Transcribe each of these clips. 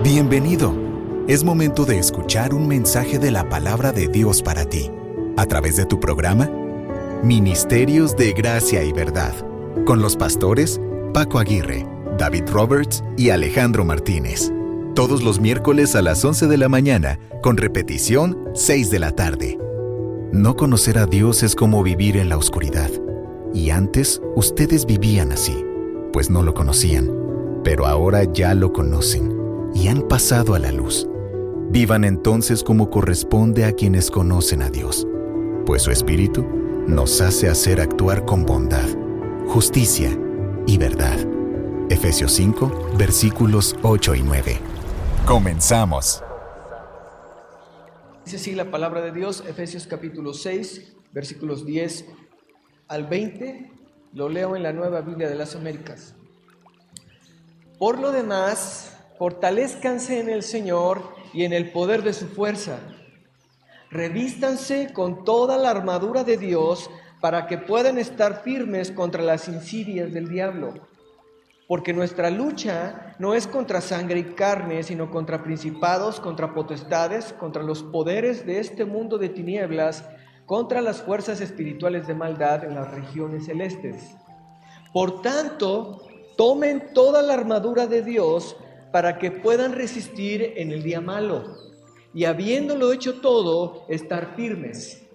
Bienvenido. Es momento de escuchar un mensaje de la palabra de Dios para ti, a través de tu programa Ministerios de Gracia y Verdad, con los pastores Paco Aguirre, David Roberts y Alejandro Martínez. Todos los miércoles a las 11 de la mañana, con repetición 6 de la tarde. No conocer a Dios es como vivir en la oscuridad. Y antes ustedes vivían así, pues no lo conocían, pero ahora ya lo conocen y han pasado a la luz. Vivan entonces como corresponde a quienes conocen a Dios, pues su Espíritu nos hace hacer actuar con bondad, justicia y verdad. Efesios 5, versículos 8 y 9. ¡Comenzamos! Dice así la palabra de Dios, Efesios capítulo 6, versículos 10 al 20. Lo leo en la Nueva Biblia de las Américas. Por lo demás, fortalezcanse en el Señor y en el poder de su fuerza. Revístanse con toda la armadura de Dios para que puedan estar firmes contra las insidias del diablo. Porque nuestra lucha no es contra sangre y carne, sino contra principados, contra potestades, contra los poderes de este mundo de tinieblas, contra las fuerzas espirituales de maldad en las regiones celestes. Por tanto, tomen toda la armadura de Dios para que puedan resistir en el día malo, y habiéndolo hecho todo, estar firmes.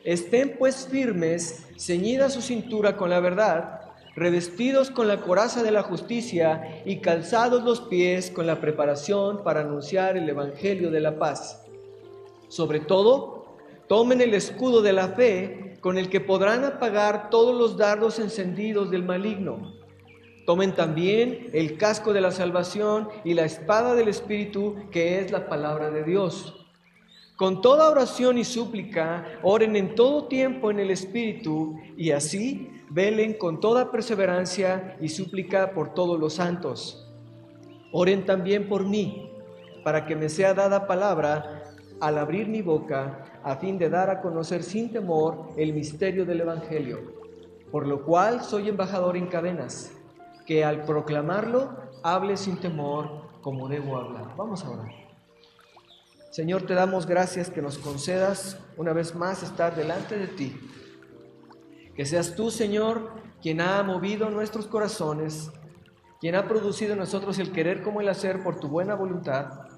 Estén pues firmes, ceñida su cintura con la verdad, revestidos con la coraza de la justicia y calzados los pies con la preparación para anunciar el evangelio de la paz. Sobre todo, tomen el escudo de la fe, con el que podrán apagar todos los dardos encendidos del maligno. Tomen también el casco de la salvación y la espada del Espíritu, que es la palabra de Dios. Con toda oración y súplica, oren en todo tiempo en el Espíritu, y así velen con toda perseverancia y súplica por todos los santos. Oren también por mí, para que me sea dada palabra al abrir mi boca, a fin de dar a conocer sin temor el misterio del Evangelio, por lo cual soy embajador en cadenas, que al proclamarlo hable sin temor como debo hablar. Vamos a orar. Señor, te damos gracias que nos concedas una vez más estar delante de ti. Que seas tú, Señor, quien ha movido nuestros corazones, quien ha producido en nosotros el querer como el hacer por tu buena voluntad.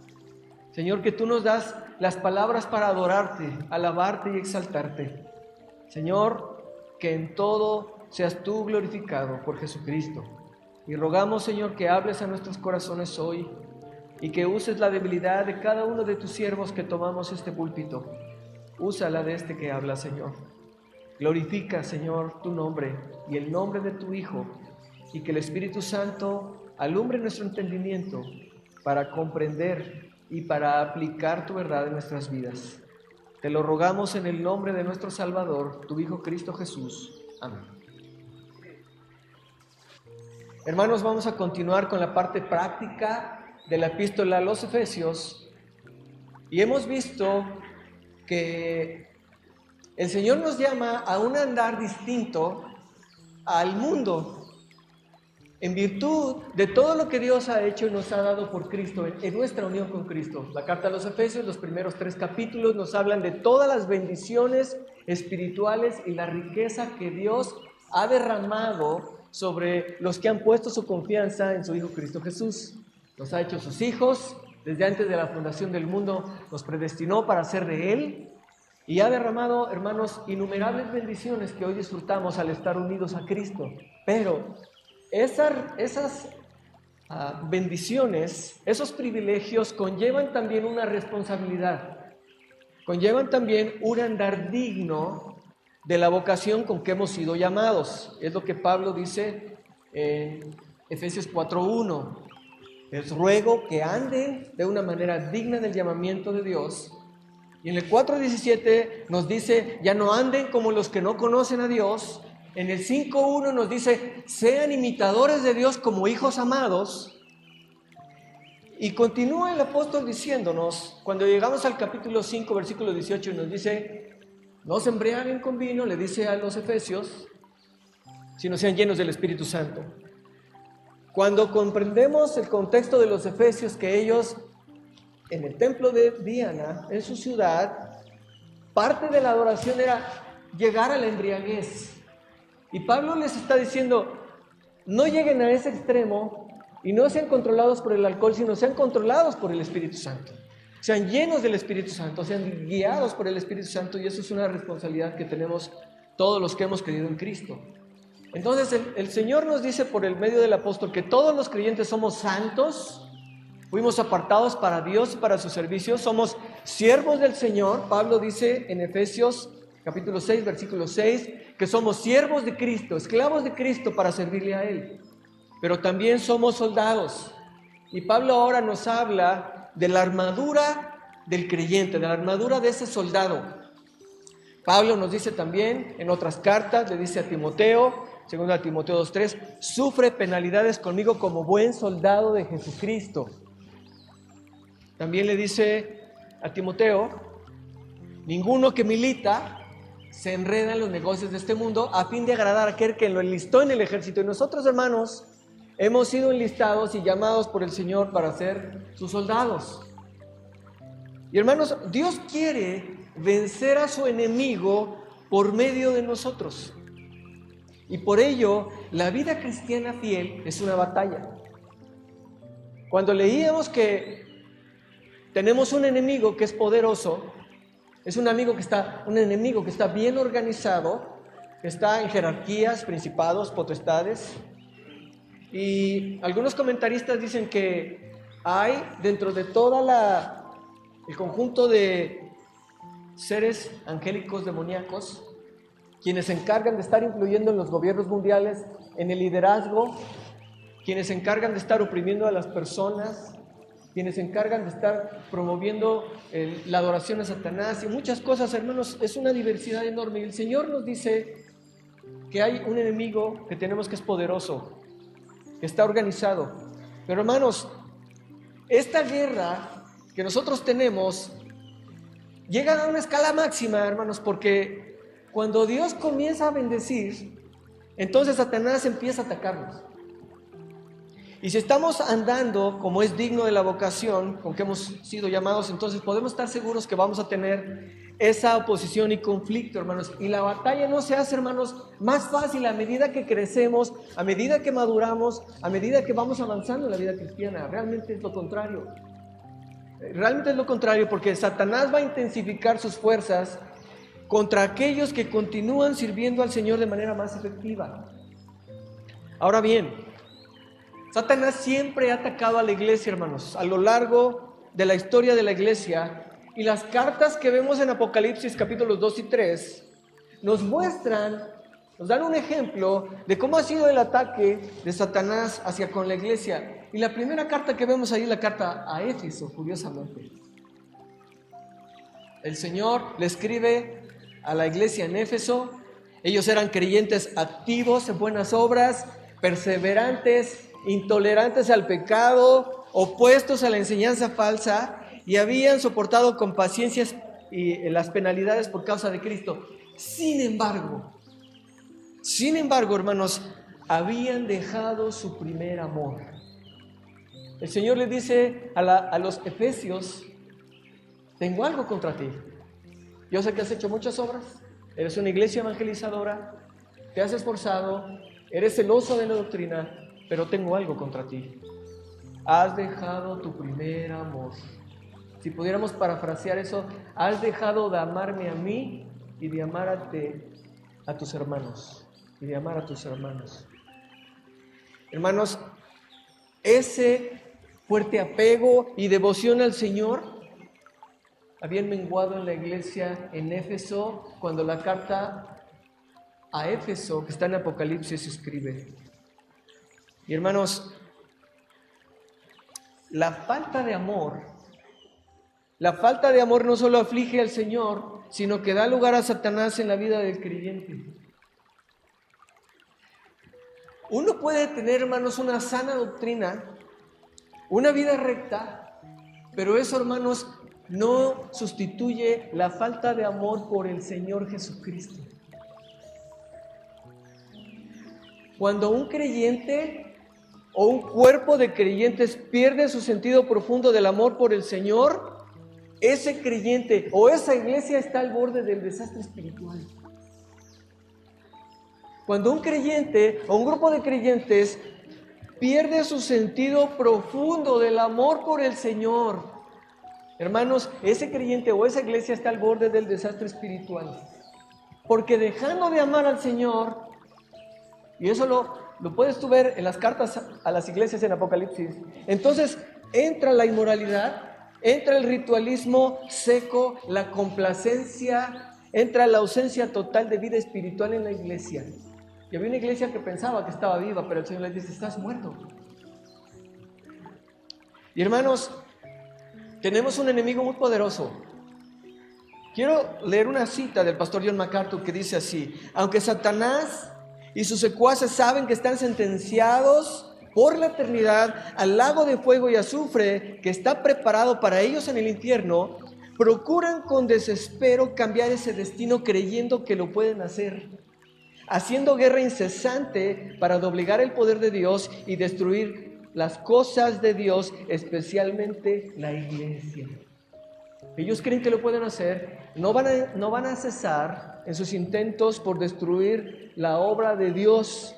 Señor, que tú nos das las palabras para adorarte, alabarte y exaltarte. Señor, que en todo seas tú glorificado por Jesucristo. Y rogamos, Señor, que hables a nuestros corazones hoy y que uses la debilidad de cada uno de tus siervos que tomamos este púlpito. Úsala de este que habla, Señor. Glorifica, Señor, tu nombre y el nombre de tu Hijo, y que el Espíritu Santo alumbre nuestro entendimiento para comprender y para aplicar tu verdad en nuestras vidas. Te lo rogamos en el nombre de nuestro Salvador, tu Hijo Cristo Jesús. Amén. Hermanos, vamos a continuar con la parte práctica de la epístola a los Efesios, y hemos visto que el Señor nos llama a un andar distinto al mundo, en virtud de todo lo que Dios ha hecho y nos ha dado por Cristo, en nuestra unión con Cristo. La carta a los Efesios, los primeros 3 capítulos, nos hablan de todas las bendiciones espirituales y la riqueza que Dios ha derramado sobre los que han puesto su confianza en su Hijo Cristo Jesús. Nos ha hecho sus hijos, desde antes de la fundación del mundo nos predestinó para ser de Él, y ha derramado, hermanos, innumerables bendiciones que hoy disfrutamos al estar unidos a Cristo. Pero esas bendiciones, esos privilegios conllevan también una responsabilidad, conllevan también un andar digno de la vocación con que hemos sido llamados. Es lo que Pablo dice en Efesios 4:1. Les ruego que anden de una manera digna del llamamiento de Dios. Y en el 4:17 nos dice, ya no anden como los que no conocen a Dios. En el 5:1 nos dice, sean imitadores de Dios como hijos amados. Y continúa el apóstol diciéndonos, cuando llegamos al capítulo 5, versículo 18, nos dice, no se embriaguen con vino, le dice a los efesios, sino sean llenos del Espíritu Santo. Cuando comprendemos el contexto de los efesios, que ellos en el templo de Diana, en su ciudad, parte de la adoración era llegar a la embriaguez. Y Pablo les está diciendo, no lleguen a ese extremo y no sean controlados por el alcohol, sino sean controlados por el Espíritu Santo. Sean llenos del Espíritu Santo, sean guiados por el Espíritu Santo, y eso es una responsabilidad que tenemos todos los que hemos creído en Cristo. Entonces el Señor nos dice por el medio del apóstol que todos los creyentes somos santos, fuimos apartados para Dios y para su servicio, somos siervos del Señor. Pablo dice en Efesios capítulo 6, versículo 6, que somos siervos de Cristo, esclavos de Cristo para servirle a Él. Pero también somos soldados. Y Pablo ahora nos habla de la armadura del creyente, de la armadura de ese soldado. Pablo nos dice también en otras cartas, le dice a Timoteo, segundo a Timoteo 2:3, sufre penalidades conmigo como buen soldado de Jesucristo. También le dice a Timoteo, ninguno que milita se enreda en los negocios de este mundo a fin de agradar a aquel que lo enlistó en el ejército. Y nosotros, hermanos, hemos sido enlistados y llamados por el Señor para ser sus soldados. Y hermanos, Dios quiere vencer a su enemigo por medio de nosotros. Y por ello, la vida cristiana fiel es una batalla. Cuando leíamos que tenemos un enemigo que es poderoso, es un enemigo que está bien organizado, que está en jerarquías, principados, potestades. Y algunos comentaristas dicen que hay dentro de toda el conjunto de seres angélicos demoníacos, quienes se encargan de estar influyendo en los gobiernos mundiales, en el liderazgo, quienes se encargan de estar oprimiendo a las personas, quienes se encargan de estar promoviendo la adoración a Satanás y muchas cosas, hermanos. Es una diversidad enorme. Y el Señor nos dice que hay un enemigo que tenemos que es poderoso, que está organizado. Pero hermanos, esta guerra que nosotros tenemos llega a una escala máxima, hermanos, porque cuando Dios comienza a bendecir, entonces Satanás empieza a atacarnos. Y si estamos andando como es digno de la vocación con que hemos sido llamados, entonces podemos estar seguros que vamos a tener esa oposición y conflicto, hermanos. Y la batalla no se hace, hermanos, más fácil a medida que crecemos, a medida que maduramos, a medida que vamos avanzando en la vida cristiana. Realmente es lo contrario. Realmente es lo contrario, porque Satanás va a intensificar sus fuerzas contra aquellos que continúan sirviendo al Señor de manera más efectiva. Ahora bien, Satanás siempre ha atacado a la iglesia, hermanos, a lo largo de la historia de la iglesia, y las cartas que vemos en Apocalipsis capítulos 2 y 3 nos dan un ejemplo de cómo ha sido el ataque de Satanás hacia con la iglesia. Y la primera carta que vemos ahí es la carta a Éfeso, curiosamente. El Señor le escribe a la iglesia en Éfeso. Ellos eran creyentes activos en buenas obras, perseverantes, intolerantes al pecado, opuestos a la enseñanza falsa, y habían soportado con paciencia las penalidades por causa de Cristo. Sin embargo, hermanos, habían dejado su primer amor. El Señor le dice a los efesios: tengo algo contra ti. Yo sé que has hecho muchas obras, eres una iglesia evangelizadora, te has esforzado, eres celoso de la doctrina, pero tengo algo contra ti. Has dejado tu primer amor. Si pudiéramos parafrasear eso, has dejado de amarme a mí y de amar a tus hermanos. Hermanos, ese fuerte apego y devoción al Señor habían menguado en la iglesia en Éfeso cuando la carta a Éfeso, que está en Apocalipsis, se escribe. Y hermanos, la falta de amor no solo aflige al Señor, sino que da lugar a Satanás en la vida del creyente. Uno puede tener, hermanos, una sana doctrina, una vida recta, pero eso, hermanos, no sustituye la falta de amor por el Señor Jesucristo. Cuando un creyente o un cuerpo de creyentes pierde su sentido profundo del amor por el Señor, ese creyente o esa iglesia está al borde del desastre espiritual. Cuando un creyente o un grupo de creyentes pierde su sentido profundo del amor por el Señor, hermanos, ese creyente o esa iglesia está al borde del desastre espiritual. Porque dejando de amar al Señor, y eso lo puedes tú ver en las cartas a las iglesias en Apocalipsis, entonces entra la inmoralidad, entra el ritualismo seco, la complacencia, entra la ausencia total de vida espiritual en la iglesia. Y había una iglesia que pensaba que estaba viva, pero el Señor les dice, estás muerto. Y hermanos, tenemos un enemigo muy poderoso. Quiero leer una cita del pastor John MacArthur que dice así: aunque Satanás y sus secuaces saben que están sentenciados por la eternidad al lago de fuego y azufre que está preparado para ellos en el infierno, procuran con desespero cambiar ese destino creyendo que lo pueden hacer, haciendo guerra incesante para doblegar el poder de Dios y destruir las cosas de Dios, especialmente la iglesia. Ellos creen que lo pueden hacer, no van a cesar en sus intentos por destruir la obra de Dios.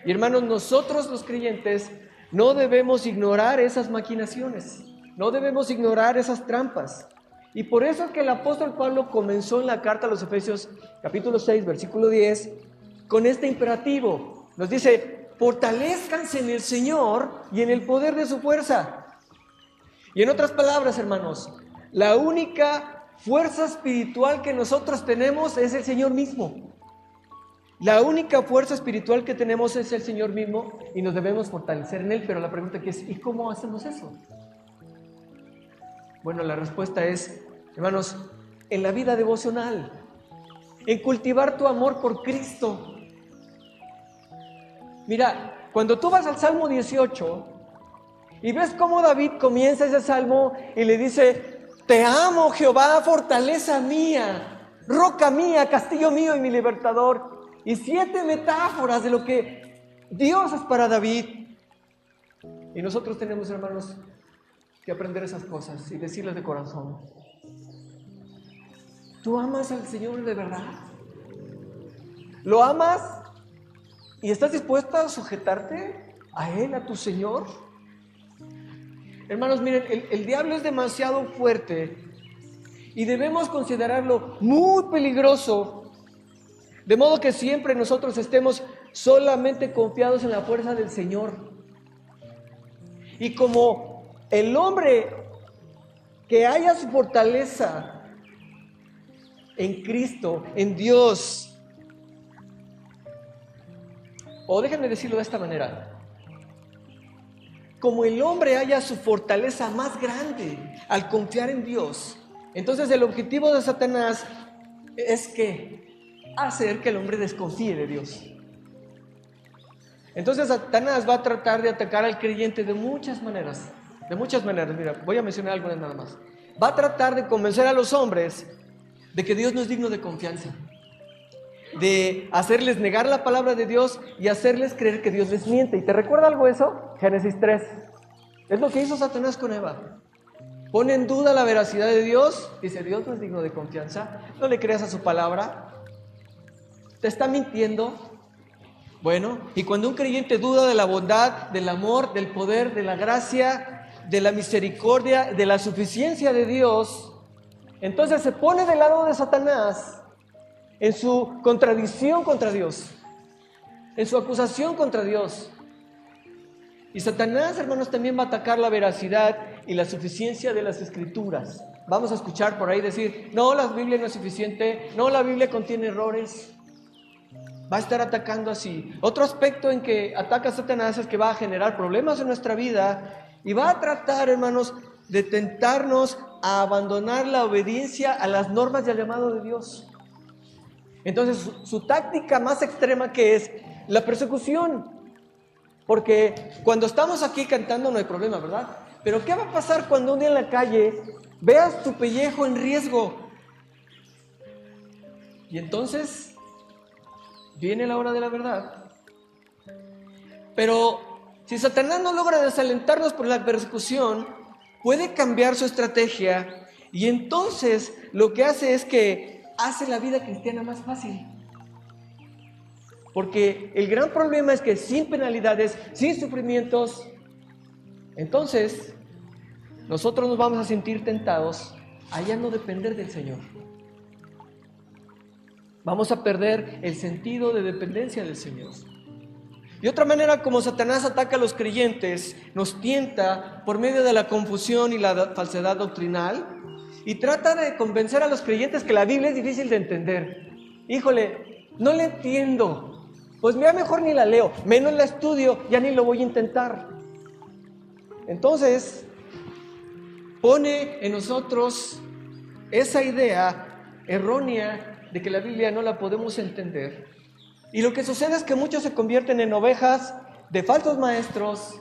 Y hermanos, nosotros los creyentes no debemos ignorar esas maquinaciones, no debemos ignorar esas trampas. Y por eso es que el apóstol Pablo comenzó en la carta a los Efesios capítulo 6, versículo 10, con este imperativo. Nos dice, fortalezcanse en el Señor y en el poder de su fuerza. Y en otras palabras, hermanos, la única fuerza espiritual que nosotros tenemos es el Señor mismo. La única fuerza espiritual que tenemos es el Señor mismo y nos debemos fortalecer en Él. Pero la pregunta que es, ¿y cómo hacemos eso? Bueno, la respuesta es, hermanos, en la vida devocional, en cultivar tu amor por Cristo. Mira, cuando tú vas al Salmo 18 y ves cómo David comienza ese salmo y le dice, te amo, Jehová, fortaleza mía, roca mía, castillo mío y mi libertador. Y 7 metáforas de lo que Dios es para David. Y nosotros tenemos, hermanos, que aprender esas cosas y decirles de corazón. ¿Tú amas al Señor de verdad? ¿Lo amas y estás dispuesto a sujetarte a Él, a tu Señor? Hermanos, miren, el diablo es demasiado fuerte y debemos considerarlo muy peligroso, de modo que siempre nosotros estemos solamente confiados en la fuerza del Señor. Y como el hombre que haya su fortaleza en Cristo, en Dios, o déjenme decirlo de esta manera, como el hombre haya su fortaleza más grande al confiar en Dios, entonces el objetivo de Satanás es que hacer que el hombre desconfíe de Dios. Entonces Satanás va a tratar de atacar al creyente de muchas maneras. Mira, voy a mencionar algunas nada más. Va a tratar de convencer a los hombres de que Dios no es digno de confianza, de hacerles negar la palabra de Dios y hacerles creer que Dios les miente. ¿Y te recuerda algo eso? Génesis 3. Es lo que hizo Satanás con Eva. Pone en duda la veracidad de Dios. Dice, Dios no es digno de confianza. No le creas a su palabra. ¿Te está mintiendo? Bueno, y cuando un creyente duda de la bondad, del amor, del poder, de la gracia, de la misericordia, de la suficiencia de Dios, entonces se pone del lado de Satanás en su contradicción contra Dios, en su acusación contra Dios. Y Satanás, hermanos, también va a atacar la veracidad y la suficiencia de las Escrituras. Vamos a escuchar por ahí decir, no, la Biblia no es suficiente, no, la Biblia contiene errores. Va a estar atacando así. Otro aspecto en que ataca Satanás es que va a generar problemas en nuestra vida y va a tratar, hermanos, de tentarnos a abandonar la obediencia a las normas y al llamado de Dios. Entonces, su táctica más extrema, que es la persecución. Porque cuando estamos aquí cantando no hay problema, ¿verdad? Pero ¿qué va a pasar cuando un día en la calle veas tu pellejo en riesgo? Y entonces viene la hora de la verdad. Pero Si Satanás no logra desalentarnos por la persecución, puede cambiar su estrategia y entonces lo que hace es que hace la vida cristiana más fácil. Porque el gran problema es que sin penalidades, sin sufrimientos, entonces nosotros nos vamos a sentir tentados a ya no depender del Señor. Vamos a perder el sentido de dependencia del Señor. Y otra manera como Satanás ataca a los creyentes, nos tienta por medio de la confusión y la falsedad doctrinal y trata de convencer a los creyentes que la Biblia es difícil de entender. Híjole, no la entiendo. Pues mira, mejor ni la leo, menos la estudio, ya ni lo voy a intentar. Entonces, pone en nosotros esa idea errónea de que la Biblia no la podemos entender. Y lo que sucede es que muchos se convierten en ovejas de falsos maestros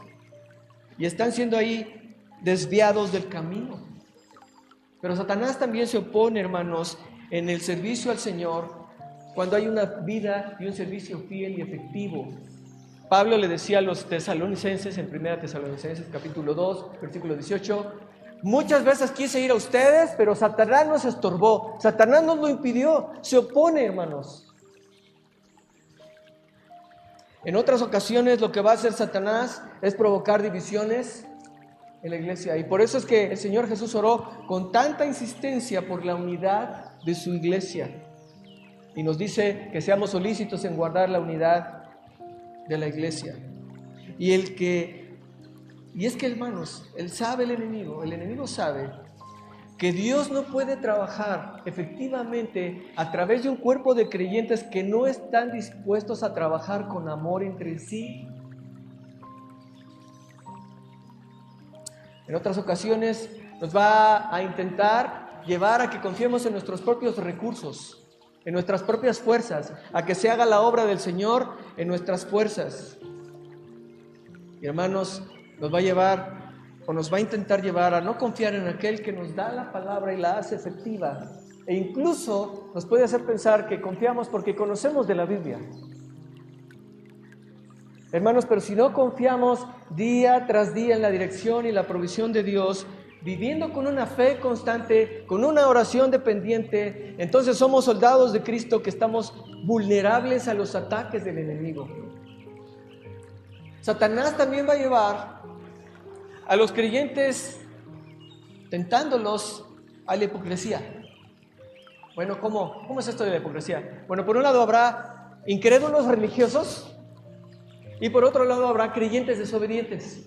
y están siendo ahí desviados del camino. Pero Satanás también se opone, hermanos, en el servicio al Señor cuando hay una vida y un servicio fiel y efectivo. Pablo le decía a los tesalonicenses en 1 Tesalonicenses capítulo 2, versículo 18: muchas veces quise ir a ustedes, pero Satanás nos estorbó, Satanás nos lo impidió, se opone, hermanos. En otras ocasiones lo que va a hacer Satanás es provocar divisiones en la iglesia, y por eso es que el Señor Jesús oró con tanta insistencia por la unidad de su iglesia, y nos dice que seamos solícitos en guardar la unidad de la iglesia. Y es que, hermanos, el enemigo sabe que Dios no puede trabajar efectivamente a través de un cuerpo de creyentes que no están dispuestos a trabajar con amor entre sí. En otras ocasiones nos va a intentar llevar a que confiemos en nuestros propios recursos, en nuestras propias fuerzas, a que se haga la obra del Señor en nuestras fuerzas. Y hermanos, nos va a intentar llevar a no confiar en aquel que nos da la palabra y la hace efectiva. E incluso nos puede hacer pensar que confiamos porque conocemos de la Biblia. Hermanos, pero si no confiamos día tras día en la dirección y la provisión de Dios, viviendo con una fe constante, con una oración dependiente, entonces somos soldados de Cristo que estamos vulnerables a los ataques del enemigo. Satanás también va a llevar a los creyentes tentándolos a la hipocresía. Bueno, ¿cómo es esto de la hipocresía? Bueno, por un lado habrá incrédulos religiosos y por otro lado habrá creyentes desobedientes.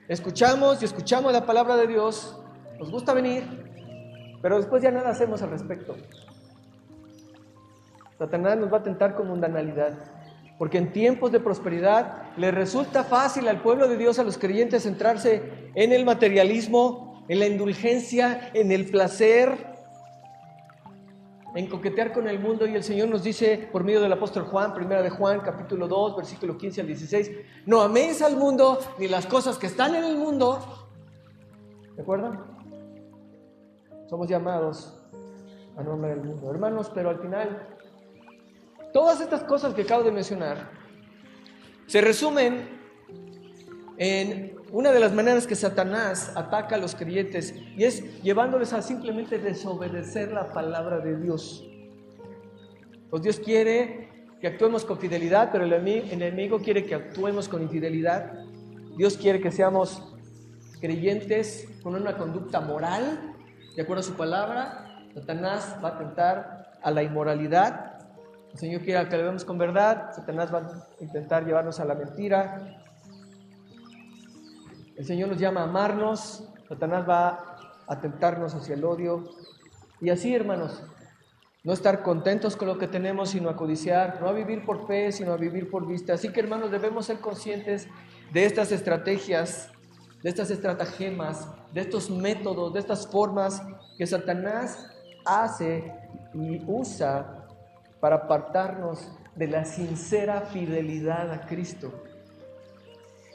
Escuchamos la palabra de Dios, nos gusta venir, pero después ya nada hacemos al respecto. Satanás nos va a tentar con mundanalidad, porque en tiempos de prosperidad le resulta fácil al pueblo de Dios, a los creyentes, centrarse en el materialismo, en la indulgencia, en el placer, en coquetear con el mundo. Y el Señor nos dice por medio del apóstol Juan, 1 de Juan, capítulo 2, versículo 15 al 16, no améis al mundo ni las cosas que están en el mundo. ¿De acuerdo? Somos llamados a no amar el mundo, hermanos, pero al final todas estas cosas que acabo de mencionar se resumen en una de las maneras que Satanás ataca a los creyentes, y es llevándoles a simplemente desobedecer la palabra de Dios. Pues Dios quiere que actuemos con fidelidad, pero el enemigo quiere que actuemos con infidelidad. Dios quiere que seamos creyentes con una conducta moral, de acuerdo a su palabra. Satanás va a tentar a la inmoralidad. El Señor quiere que le vemos con verdad. Satanás va a intentar llevarnos a la mentira. El Señor nos llama a amarnos. Satanás va a tentarnos hacia el odio. Y así, hermanos, no estar contentos con lo que tenemos, sino a codiciar. No a vivir por fe, sino a vivir por vista. Así que, hermanos, debemos ser conscientes de estas estrategias, de estas estratagemas, de estos métodos, de estas formas que Satanás hace y usa para apartarnos de la sincera fidelidad a Cristo.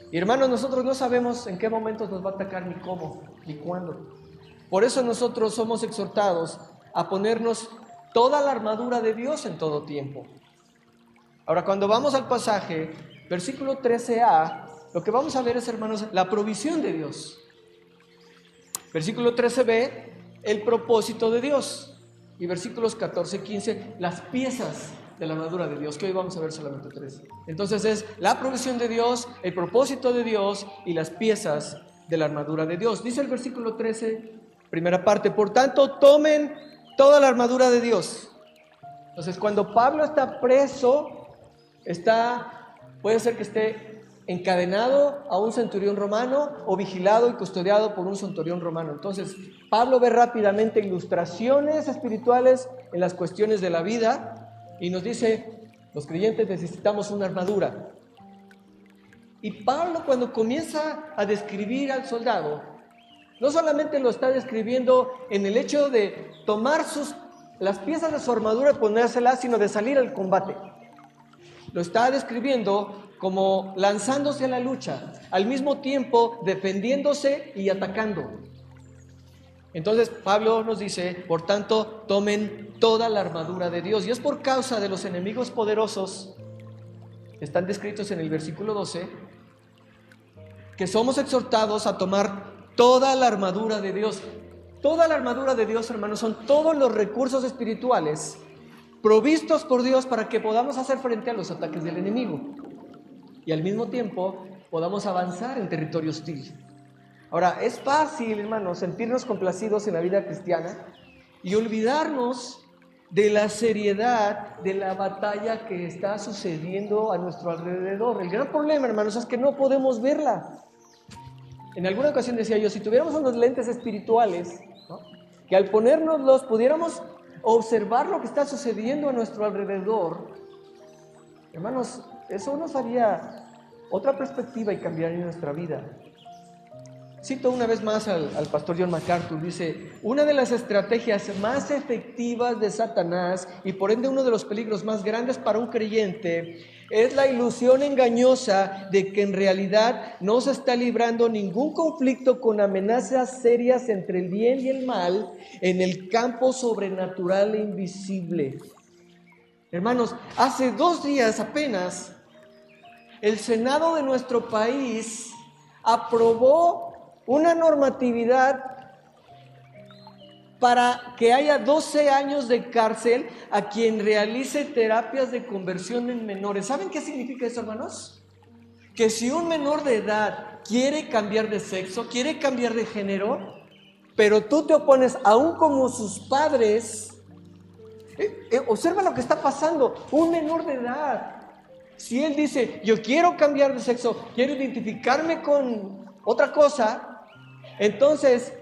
Y hermanos, nosotros no sabemos en qué momentos nos va a atacar, ni cómo, ni cuándo. Por eso nosotros somos exhortados a ponernos toda la armadura de Dios en todo tiempo. Ahora, cuando vamos al pasaje versículo 13a, lo que vamos a ver es, hermanos, la provisión de Dios. Versículo 13b, el propósito de Dios. Y versículos 14 y 15, las piezas de la armadura de Dios, que hoy vamos a ver solamente 3. Entonces es la provisión de Dios, el propósito de Dios y las piezas de la armadura de Dios. Dice el versículo 13, primera parte, por tanto, tomen toda la armadura de Dios. Entonces, cuando Pablo está preso, puede ser que esté encadenado a un centurión romano o vigilado y custodiado por un centurión romano. Entonces, Pablo ve rápidamente ilustraciones espirituales en las cuestiones de la vida y nos dice, los creyentes necesitamos una armadura. Y Pablo, cuando comienza a describir al soldado, no solamente lo está describiendo en el hecho de tomar las piezas de su armadura y ponérselas, sino de salir al combate. Lo está describiendo como lanzándose a la lucha, al mismo tiempo defendiéndose y atacando. Entonces Pablo nos dice, por tanto, tomen toda la armadura de Dios. Y es por causa de los enemigos poderosos, que están descritos en el versículo 12, que somos exhortados a tomar toda la armadura de Dios. Toda la armadura de Dios, hermanos, son todos los recursos espirituales provistos por Dios para que podamos hacer frente a los ataques del enemigo y al mismo tiempo podamos avanzar en territorio hostil. Ahora, es fácil, hermanos, sentirnos complacidos en la vida cristiana y olvidarnos de la seriedad de la batalla que está sucediendo a nuestro alrededor. El gran problema, hermanos, es que no podemos verla. En alguna ocasión decía yo, si tuviéramos unos lentes espirituales, ¿no?, que al ponérnoslos pudiéramos observar lo que está sucediendo a nuestro alrededor, hermanos, eso nos haría otra perspectiva y cambiaría nuestra vida. Cito una vez más al pastor John MacArthur, dice, una de las estrategias más efectivas de Satanás y por ende uno de los peligros más grandes para un creyente es la ilusión engañosa de que en realidad no se está librando ningún conflicto con amenazas serias entre el bien y el mal en el campo sobrenatural e invisible. Hermanos, hace 2 días apenas, el Senado de nuestro país aprobó una normatividad para que haya 12 años de cárcel a quien realice terapias de conversión en menores. ¿Saben qué significa eso, hermanos? Que si un menor de edad quiere cambiar de sexo, quiere cambiar de género, pero tú te opones aún como sus padres, observa lo que está pasando. Un menor de edad, si él dice, yo quiero cambiar de sexo, quiero identificarme con otra cosa, entonces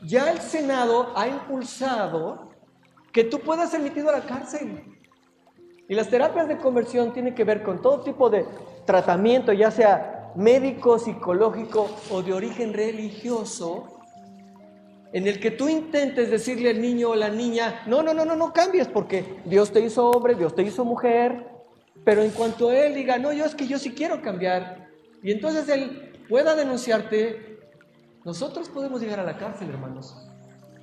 ya el Senado ha impulsado que tú puedas ser metido a la cárcel. Y las terapias de conversión tienen que ver con todo tipo de tratamiento, ya sea médico, psicológico o de origen religioso, en el que tú intentes decirle al niño o la niña, no cambies, porque Dios te hizo hombre, Dios te hizo mujer, pero en cuanto él diga, no, yo sí quiero cambiar, y entonces él pueda denunciarte, nosotros podemos llegar a la cárcel, hermanos.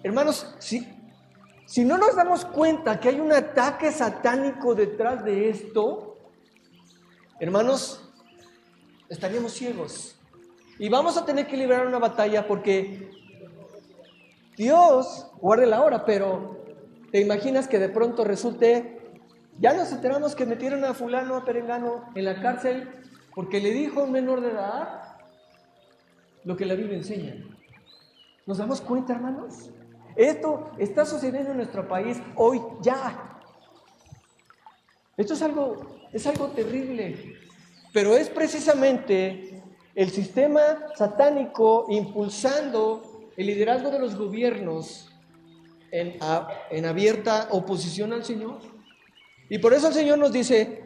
Hermanos, si no nos damos cuenta que hay un ataque satánico detrás de esto, hermanos, estaríamos ciegos. Y vamos a tener que librar una batalla porque Dios, guarde la hora, pero ¿te imaginas que de pronto resulte, ya nos enteramos que metieron a fulano, a perengano en la cárcel porque le dijo a un menor de edad lo que la Biblia enseña? ¿Nos damos cuenta, hermanos? Esto está sucediendo en nuestro país hoy ya. Esto es algo terrible, pero es precisamente el sistema satánico impulsando el liderazgo de los gobiernos en abierta oposición al Señor. Y por eso el Señor nos dice,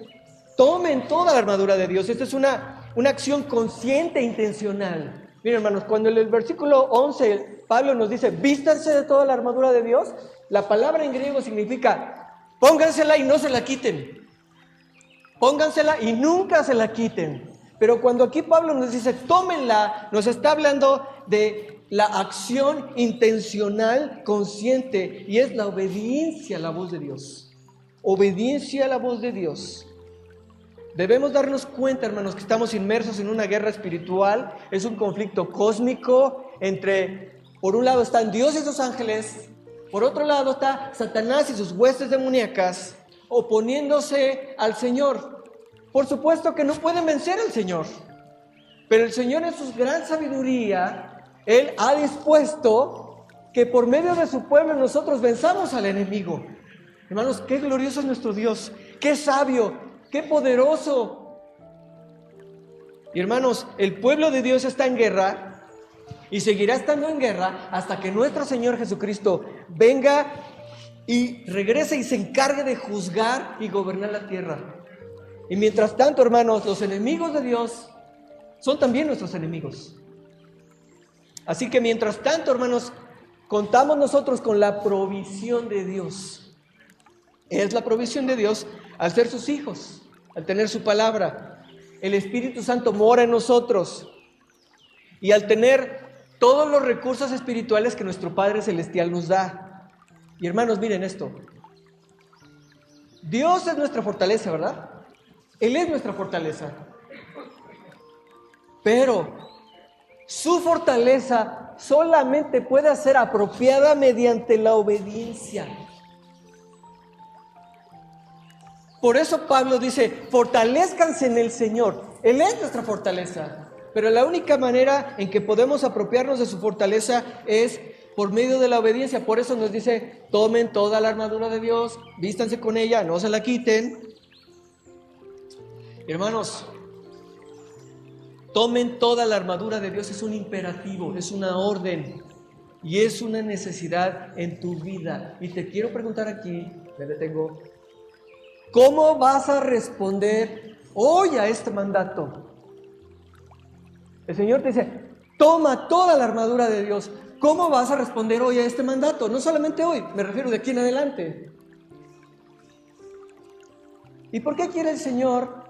tomen toda la armadura de Dios. Esta es una acción consciente e intencional. Miren, hermanos, cuando en el versículo 11 Pablo nos dice, vístanse de toda la armadura de Dios, la palabra en griego significa, póngansela y no se la quiten. Póngansela y nunca se la quiten. Pero cuando aquí Pablo nos dice, tómenla, nos está hablando de la acción intencional, consciente, y es la obediencia a la voz de Dios. Obediencia a la voz de Dios. Debemos darnos cuenta, hermanos, que estamos inmersos en una guerra espiritual. Es un conflicto cósmico entre, por un lado están Dios y sus ángeles, por otro lado está Satanás y sus huestes demoníacas oponiéndose al Señor. Por supuesto que no pueden vencer al Señor, pero el Señor en su gran sabiduría, Él ha dispuesto que por medio de su pueblo nosotros venzamos al enemigo. Hermanos, qué glorioso es nuestro Dios, qué sabio, qué poderoso. Y hermanos, el pueblo de Dios está en guerra y seguirá estando en guerra hasta que nuestro Señor Jesucristo venga y regrese y se encargue de juzgar y gobernar la tierra. Y mientras tanto, hermanos, los enemigos de Dios son también nuestros enemigos. Así que mientras tanto, hermanos, contamos nosotros con la provisión de Dios. Es la provisión de Dios al ser sus hijos, al tener su palabra. El Espíritu Santo mora en nosotros y al tener todos los recursos espirituales que nuestro Padre Celestial nos da. Y hermanos, miren esto. Dios es nuestra fortaleza, ¿verdad? Él es nuestra fortaleza. Pero su fortaleza solamente puede ser apropiada mediante la obediencia. Por eso Pablo dice, fortalezcanse en el Señor. Él es nuestra fortaleza. Pero la única manera en que podemos apropiarnos de su fortaleza es por medio de la obediencia. Por eso nos dice, tomen toda la armadura de Dios, vístanse con ella, no se la quiten. Hermanos, tomen toda la armadura de Dios. Es un imperativo, es una orden y es una necesidad en tu vida. Y te quiero preguntar aquí, me detengo, ¿cómo vas a responder hoy a este mandato? El Señor te dice, toma toda la armadura de Dios. ¿Cómo vas a responder hoy a este mandato? No solamente hoy, me refiero de aquí en adelante. ¿Y por qué quiere el Señor,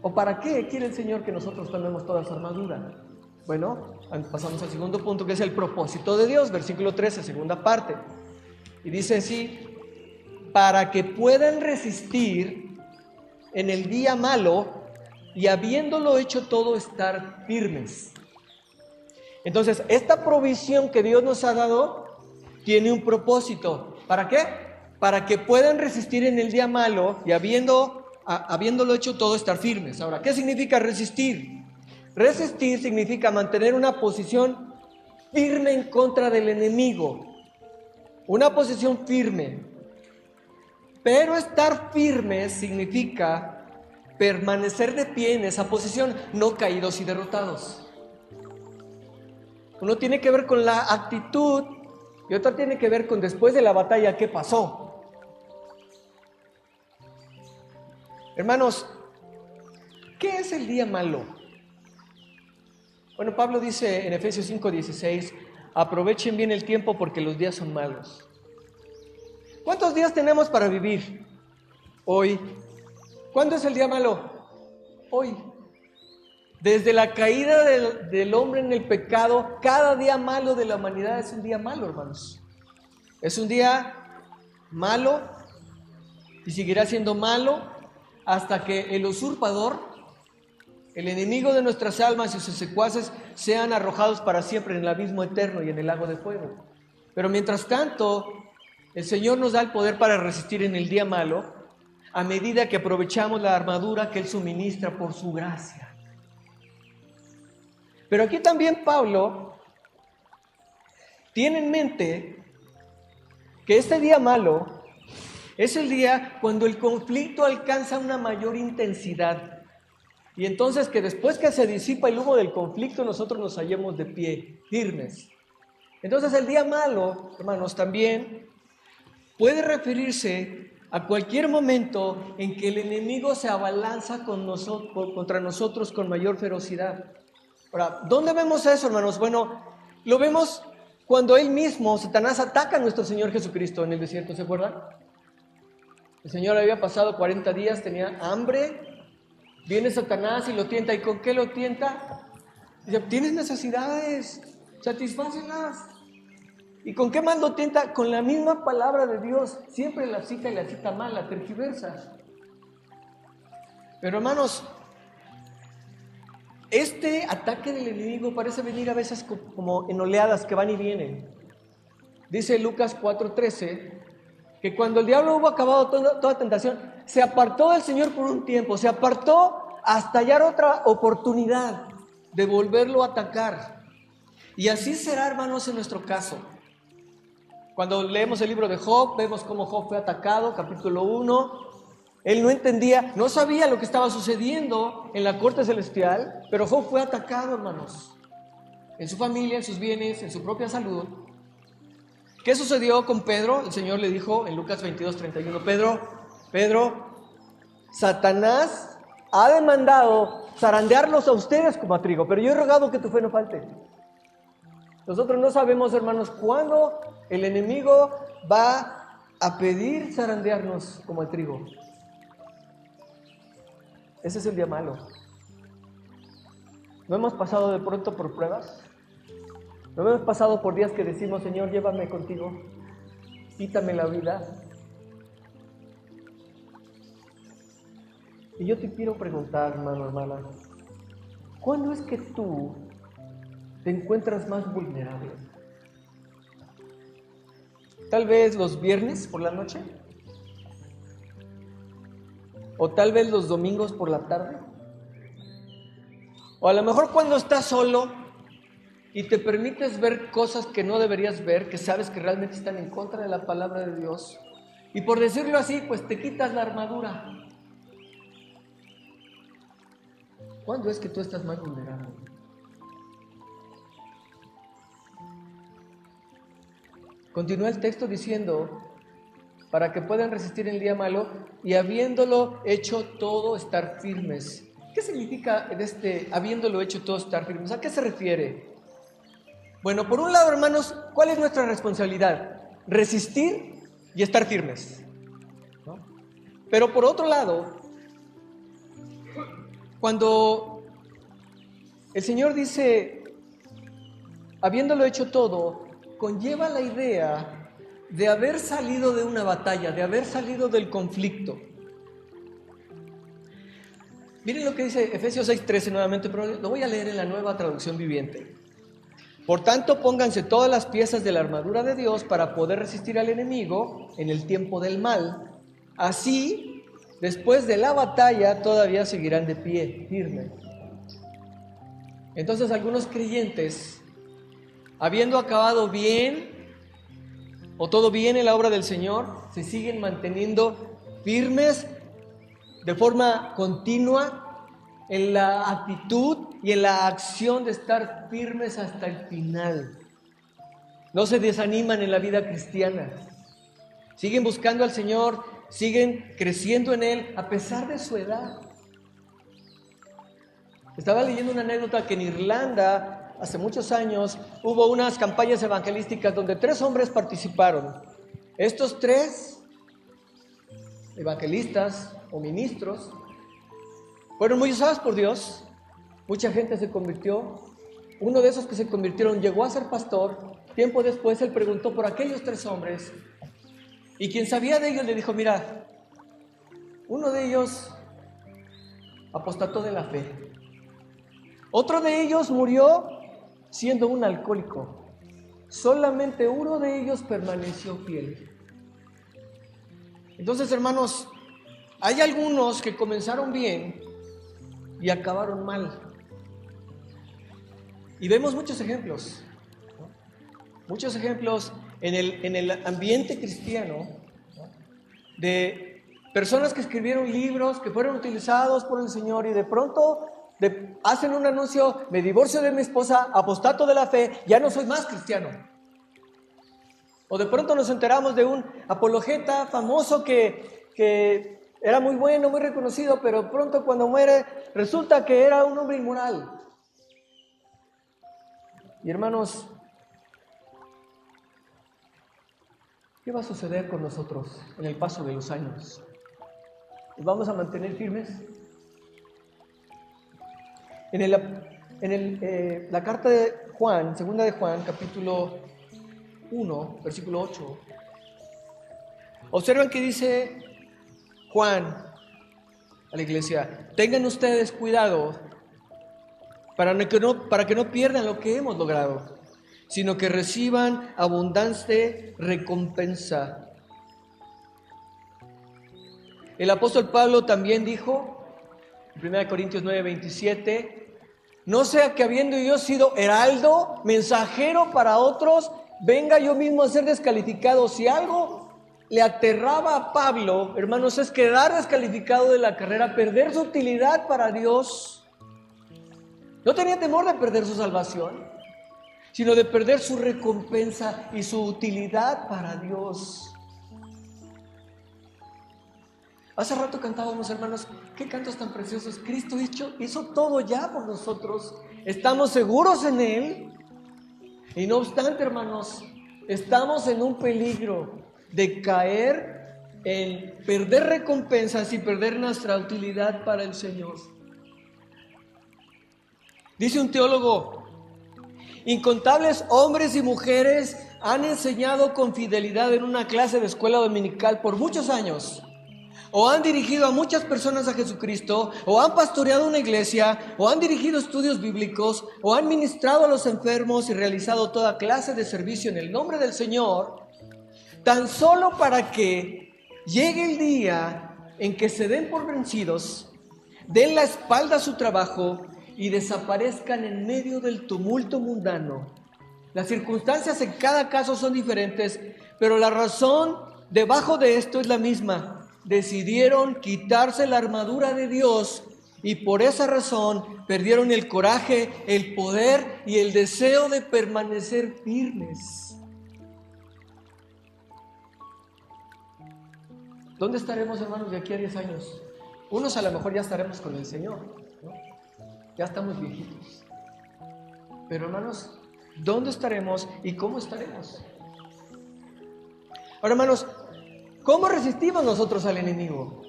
o para qué quiere el Señor que nosotros tomemos toda su armadura? Bueno, pasamos al segundo punto, que es el propósito de Dios, versículo 13, segunda parte. Y dice así, para que puedan resistir en el día malo y habiéndolo hecho todo, estar firmes. Entonces, esta provisión que Dios nos ha dado tiene un propósito. ¿Para qué? Para que puedan resistir en el día malo y habiéndolo hecho todo, estar firmes. Ahora, ¿qué significa resistir? Resistir significa mantener una posición firme en contra del enemigo. Una posición firme. Pero estar firme significa permanecer de pie en esa posición, no caídos y derrotados. Uno tiene que ver con la actitud y otra tiene que ver con después de la batalla, ¿qué pasó? Hermanos, ¿qué es el día malo? Bueno, Pablo dice en Efesios 5:16, aprovechen bien el tiempo porque los días son malos. ¿Cuántos días tenemos para vivir? Hoy. ¿Cuándo es el día malo? Hoy. Desde la caída del hombre en el pecado, cada día malo de la humanidad es un día malo, hermanos. Es un día malo y seguirá siendo malo hasta que el usurpador, el enemigo de nuestras almas y sus secuaces sean arrojados para siempre en el abismo eterno y en el lago de fuego. Pero mientras tanto, el Señor nos da el poder para resistir en el día malo a medida que aprovechamos la armadura que Él suministra por su gracia. Pero aquí también Pablo tiene en mente que este día malo es el día cuando el conflicto alcanza una mayor intensidad. Y entonces que después que se disipa el humo del conflicto, nosotros nos hallemos de pie, firmes. Entonces el día malo, hermanos, también puede referirse a cualquier momento en que el enemigo se abalanza contra nosotros con mayor ferocidad. Ahora, ¿dónde vemos eso, hermanos? Bueno, lo vemos cuando él mismo, Satanás, ataca a nuestro Señor Jesucristo en el desierto, ¿se acuerdan? El Señor había pasado 40 días, tenía hambre, viene Satanás y lo tienta. ¿Y con qué lo tienta? Dice, tienes necesidades, satisfácelas. ¿Y con qué más lo tienta? Con la misma palabra de Dios. Siempre la cita y la cita mal, la tergiversa. Pero hermanos, este ataque del enemigo parece venir a veces como en oleadas que van y vienen. Dice Lucas 4:13 que cuando el diablo hubo acabado toda tentación, se apartó del Señor por un tiempo, se apartó hasta hallar otra oportunidad de volverlo a atacar. Y así será, hermanos, en nuestro caso. Cuando leemos el libro de Job, vemos cómo Job fue atacado, capítulo 1. Él no entendía, no sabía lo que estaba sucediendo en la corte celestial, pero Job fue atacado, hermanos, en su familia, en sus bienes, en su propia salud. ¿Qué sucedió con Pedro? El Señor le dijo en Lucas 22:31, Pedro, Satanás ha demandado zarandearlos a ustedes como a trigo, pero yo he rogado que tu fe no falte. Nosotros no sabemos, hermanos, cuándo el enemigo va a pedir zarandearnos como el trigo. Ese es el día malo. ¿No hemos pasado de pronto por pruebas? ¿No hemos pasado por días que decimos, Señor, llévame contigo, quítame la vida? Y yo te quiero preguntar, hermano, hermana, ¿cuándo es que tú te encuentras más vulnerable? ¿Tal vez los viernes por la noche? ¿O tal vez los domingos por la tarde? O a lo mejor cuando estás solo y te permites ver cosas que no deberías ver, que sabes que realmente están en contra de la palabra de Dios, y por decirlo así, pues te quitas la armadura. ¿Cuándo es que tú estás más vulnerable? Continúa el texto diciendo, para que puedan resistir el día malo y habiéndolo hecho todo, estar firmes. ¿Qué significa habiéndolo hecho todo, estar firmes? ¿A qué se refiere? Bueno, por un lado, hermanos, ¿cuál es nuestra responsabilidad? Resistir y estar firmes, ¿no? Pero por otro lado, cuando el Señor dice, habiéndolo hecho todo, conlleva la idea de haber salido de una batalla, de haber salido del conflicto. Miren lo que dice Efesios 6:13 nuevamente, pero lo voy a leer en la Nueva Traducción Viviente. Por tanto, pónganse todas las piezas de la armadura de Dios para poder resistir al enemigo en el tiempo del mal. Así, después de la batalla, todavía seguirán de pie, firmes. Entonces, algunos creyentes, habiendo acabado bien, o todo bien en la obra del Señor, se siguen manteniendo firmes de forma continua en la actitud y en la acción de estar firmes hasta el final. No se desaniman en la vida cristiana. Siguen buscando al Señor, siguen creciendo en Él a pesar de su edad. Estaba leyendo una anécdota que en Irlanda, hace muchos años, hubo unas campañas evangelísticas donde 3 hombres participaron. Estos 3 evangelistas o ministros fueron muy usados por Dios. Mucha gente se convirtió. Uno de esos que se convirtieron llegó a ser pastor. Tiempo después él preguntó por aquellos 3 hombres y quien sabía de ellos le dijo, mira, uno de ellos apostató de la fe. Otro de ellos murió siendo un alcohólico. Solamente uno de ellos permaneció fiel. Entonces, hermanos, hay algunos que comenzaron bien y acabaron mal. Y vemos muchos ejemplos, ¿no? Muchos ejemplos en el ambiente cristiano, ¿no? De personas que escribieron libros que fueron utilizados por el Señor y de pronto hacen un anuncio, me divorcio de mi esposa, apostato de la fe, ya no soy más cristiano. O de pronto nos enteramos de un apologeta famoso que era muy bueno, muy reconocido, pero pronto cuando muere resulta que era un hombre inmoral. Y hermanos, ¿qué va a suceder con nosotros en el paso de los años? ¿Nos vamos a mantener firmes? En la carta de Juan, segunda de Juan, capítulo 1, versículo 8, observan que dice Juan, a la iglesia: tengan ustedes cuidado para que no pierdan lo que hemos logrado, sino que reciban abundante recompensa. El apóstol Pablo también dijo, en 1 Corintios 9:27, no sea que habiendo yo sido heraldo, mensajero para otros, venga yo mismo a ser descalificado. Si algo le aterraba a Pablo, hermanos, es quedar descalificado de la carrera, perder su utilidad para Dios. No tenía temor de perder su salvación, sino de perder su recompensa y su utilidad para Dios. Hace rato cantábamos, hermanos, qué cantos tan preciosos. Cristo hizo todo ya por nosotros. Estamos seguros en Él. Y no obstante, hermanos, estamos en un peligro de caer en perder recompensas y perder nuestra utilidad para el Señor. Dice un teólogo: incontables hombres y mujeres han enseñado con fidelidad en una clase de escuela dominical por muchos años, o han dirigido a muchas personas a Jesucristo, o han pastoreado una iglesia, o han dirigido estudios bíblicos, o han ministrado a los enfermos y realizado toda clase de servicio en el nombre del Señor, tan solo para que llegue el día en que se den por vencidos, den la espalda a su trabajo y desaparezcan en medio del tumulto mundano. Las circunstancias en cada caso son diferentes, pero la razón debajo de esto es la misma. Decidieron quitarse la armadura de Dios y por esa razón perdieron el coraje, el poder y el deseo de permanecer firmes. ¿Dónde estaremos, hermanos, de aquí a 10 años? Unos a lo mejor ya estaremos con el Señor, ¿no? Ya estamos viejitos. Pero, hermanos, ¿dónde estaremos y cómo estaremos? Ahora, hermanos, ¿cómo resistimos nosotros al enemigo?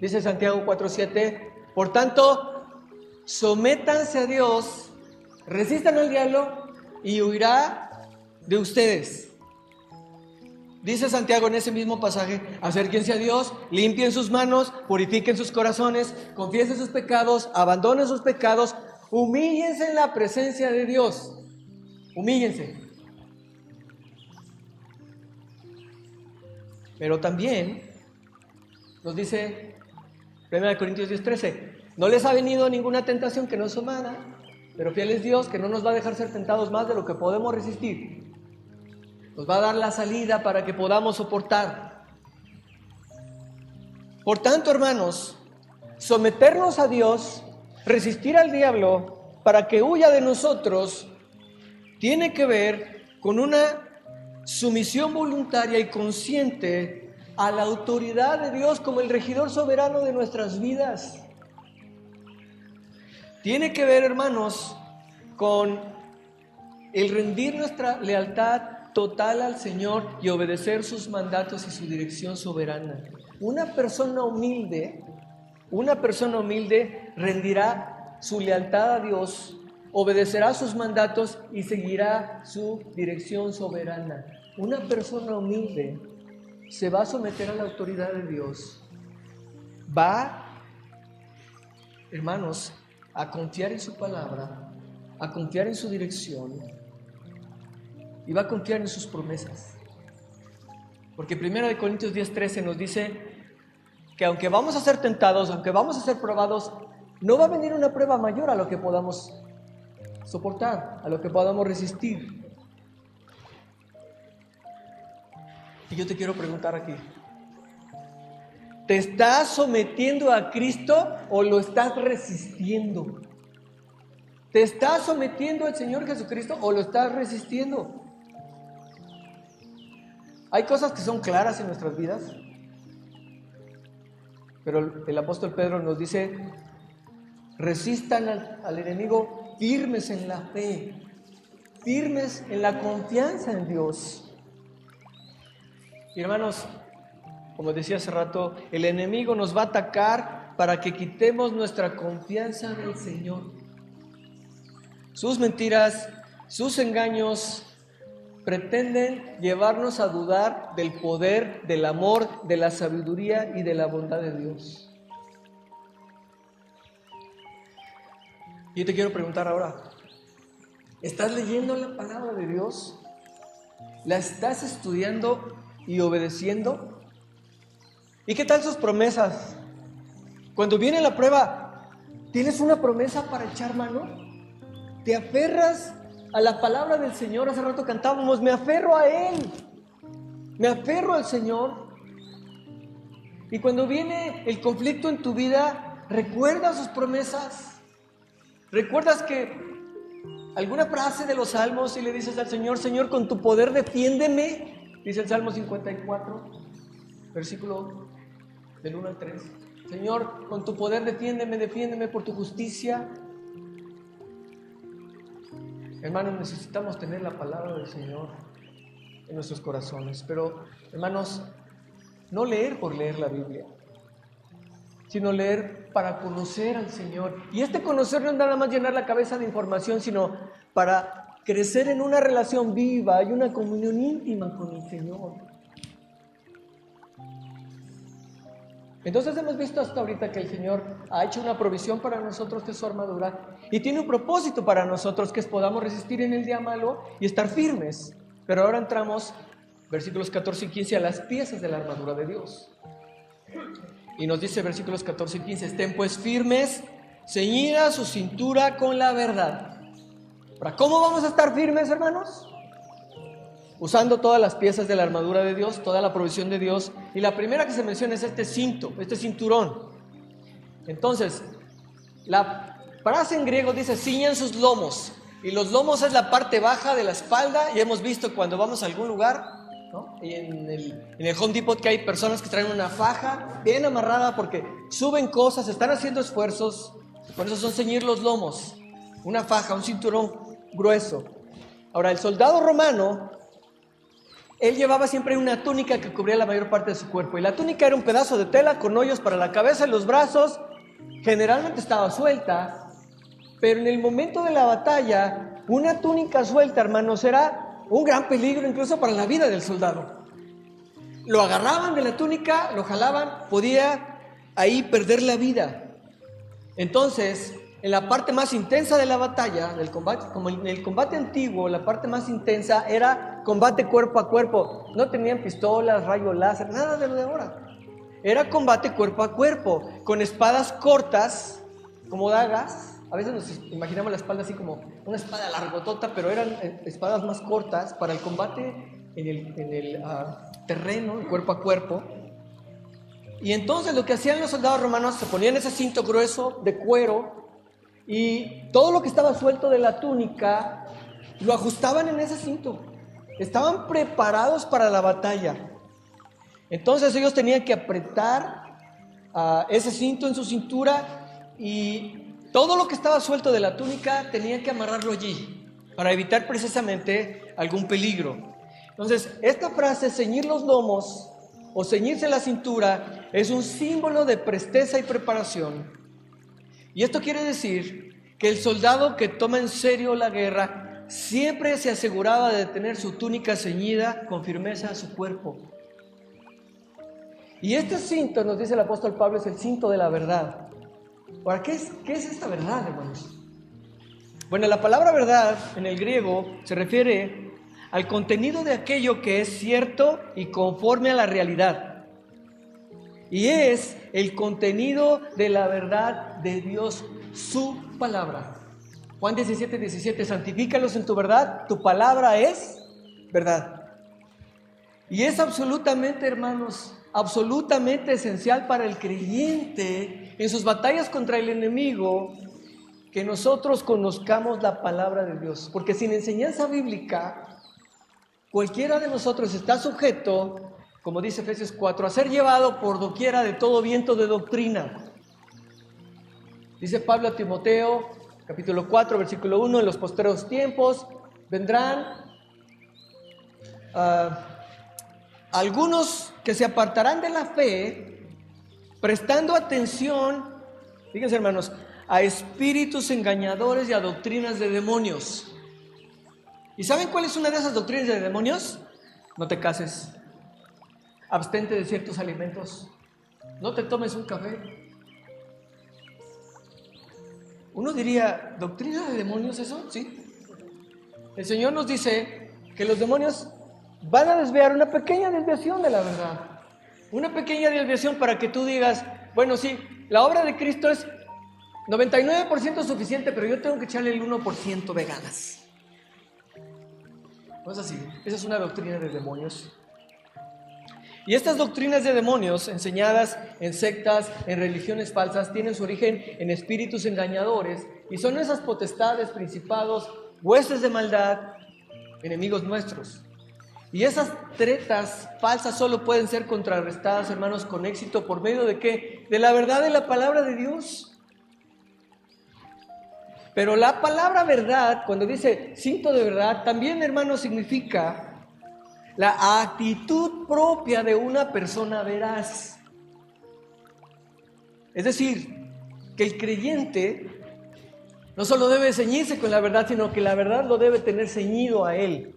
Dice Santiago 4:7, por tanto, sométanse a Dios, resistan al diablo y huirá de ustedes. Dice Santiago en ese mismo pasaje: acérquense a Dios, limpien sus manos, purifiquen sus corazones, confiesen sus pecados, abandonen sus pecados, humíllense en la presencia de Dios. Humíllense. Pero también nos dice 1 Corintios 10:13, no les ha venido ninguna tentación que no es humana, pero fiel es Dios, que no nos va a dejar ser tentados más de lo que podemos resistir. Nos va a dar la salida para que podamos soportar. Por tanto, hermanos, someternos a Dios, resistir al diablo para que huya de nosotros, tiene que ver con una sumisión voluntaria y consciente a la autoridad de Dios como el regidor soberano de nuestras vidas. Tiene que ver, hermanos, con el rendir nuestra lealtad total al Señor y obedecer sus mandatos y su dirección soberana. Una persona humilde rendirá su lealtad a Dios, obedecerá sus mandatos y seguirá su dirección soberana. Una persona humilde se va a someter a la autoridad de Dios. Va, hermanos, a confiar en su palabra, a confiar en su dirección y va a confiar en sus promesas. Porque 1 Corintios 10:13 nos dice que aunque vamos a ser tentados, aunque vamos a ser probados, no va a venir una prueba mayor a lo que podamos soportar, a lo que podamos resistir. Y yo te quiero preguntar aquí, ¿te estás sometiendo a Cristo o lo estás resistiendo? ¿Te estás sometiendo al Señor Jesucristo o lo estás resistiendo? Hay cosas que son claras en nuestras vidas, pero el apóstol Pedro nos dice: resistan al enemigo firmes en la fe, firmes en la confianza en Dios. Y hermanos, como decía hace rato, el enemigo nos va a atacar para que quitemos nuestra confianza en el Señor. Sus mentiras, sus engaños pretenden llevarnos a dudar del poder, del amor, de la sabiduría y de la bondad de Dios. Y yo te quiero preguntar ahora, ¿estás leyendo la palabra de Dios? ¿La estás estudiando y obedeciendo? ¿Y qué tal sus promesas? Cuando viene la prueba, ¿tienes una promesa para echar mano? ¿Te aferras a la palabra del Señor? Hace rato cantábamos, me aferro a Él, me aferro al Señor. Y cuando viene el conflicto en tu vida, ¿recuerdas sus promesas? ¿Recuerdas que alguna frase de los salmos y le dices al Señor, Señor, con tu poder defiéndeme? Dice el Salmo 54, versículo del 1 al 3. Señor, con tu poder defiéndeme, defiéndeme por tu justicia. Hermanos, necesitamos tener la palabra del Señor en nuestros corazones. Pero, hermanos, no leer por leer la Biblia, sino leer para conocer al Señor. Y este conocer no es nada más llenar la cabeza de información, sino para crecer en una relación viva y una comunión íntima con el Señor. Entonces hemos visto hasta ahorita que el Señor ha hecho una provisión para nosotros, que es su armadura, y tiene un propósito para nosotros, que es podamos resistir en el día malo y estar firmes. Pero ahora entramos, versículos 14 y 15, a las piezas de la armadura de Dios. Y nos dice versículos 14 y 15, estén pues firmes, ceñida su cintura con la verdad. ¿Para cómo vamos a estar firmes, hermanos? Usando todas las piezas de la armadura de Dios, toda la provisión de Dios. Y la primera que se menciona es este cinto, este cinturón. Entonces, la frase en griego dice, ciñan sus lomos. Y los lomos es la parte baja de la espalda. Y hemos visto cuando vamos a algún lugar, ¿no? Y en el Home Depot, que hay personas que traen una faja bien amarrada porque suben cosas, están haciendo esfuerzos. Por eso son ceñir los lomos. Una faja, un cinturón grueso. Ahora, el soldado romano, él llevaba siempre una túnica que cubría la mayor parte de su cuerpo. Y la túnica era un pedazo de tela con hoyos para la cabeza y los brazos. Generalmente estaba suelta. Pero en el momento de la batalla, una túnica suelta, hermanos, era un gran peligro incluso para la vida del soldado. Lo agarraban de la túnica, lo jalaban, podía ahí perder la vida. Entonces, en la parte más intensa de la batalla, del combate, como en el combate antiguo, la parte más intensa era combate cuerpo a cuerpo. No tenían pistolas, rayos láser, nada de lo de ahora. Era combate cuerpo a cuerpo, con espadas cortas, como dagas. A veces nos imaginamos la espalda así como una espada largotota, pero eran espadas más cortas para el combate en el terreno, el cuerpo a cuerpo. Y entonces lo que hacían los soldados romanos, se ponían ese cinto grueso de cuero, y todo lo que estaba suelto de la túnica lo ajustaban en ese cinto. Estaban preparados para la batalla. Entonces ellos tenían que apretar ese cinto en su cintura, y todo lo que estaba suelto de la túnica tenían que amarrarlo allí para evitar precisamente algún peligro. Entonces, esta frase, ceñir los lomos o ceñirse la cintura, es un símbolo de presteza y preparación. Y esto quiere decir que el soldado que toma en serio la guerra siempre se aseguraba de tener su túnica ceñida con firmeza a su cuerpo. Y este cinto, nos dice el apóstol Pablo, es el cinto de la verdad. Ahora, ¿qué es esta verdad, hermanos? Bueno, la palabra verdad en el griego se refiere al contenido de aquello que es cierto y conforme a la realidad. Y es el contenido de la verdad de Dios, su palabra. Juan 17:17, santifícalos en tu verdad, tu palabra es verdad. Y es absolutamente, hermanos, absolutamente esencial para el creyente en sus batallas contra el enemigo que nosotros conozcamos la palabra de Dios. Porque sin enseñanza bíblica, cualquiera de nosotros está sujeto, como dice Efesios 4, a ser llevado por doquiera de todo viento de doctrina. Dice Pablo a Timoteo, capítulo 4, versículo 1, en los postreros tiempos vendrán algunos que se apartarán de la fe, prestando atención, fíjense hermanos, a espíritus engañadores y a doctrinas de demonios. ¿Y saben cuál es una de esas doctrinas de demonios? No te cases, abstente de ciertos alimentos, no te tomes un café. Uno diría, ¿doctrina de demonios eso? Sí. El Señor nos dice que los demonios van a desviar una pequeña desviación de la verdad. Una pequeña desviación para que tú digas, bueno, sí, la obra de Cristo es 99% suficiente, pero yo tengo que echarle el 1% de ganas. No es así. Esa es una doctrina de demonios. Y estas doctrinas de demonios, enseñadas en sectas, en religiones falsas, tienen su origen en espíritus engañadores y son esas potestades, principados, huestes de maldad, enemigos nuestros. Y esas tretas falsas solo pueden ser contrarrestadas, hermanos, con éxito, ¿por medio de qué? De la verdad de la palabra de Dios. Pero la palabra verdad, cuando dice cinto de verdad, también, hermanos, significa la actitud propia de una persona veraz. Es decir, que el creyente no solo debe ceñirse con la verdad, sino que la verdad lo debe tener ceñido a él.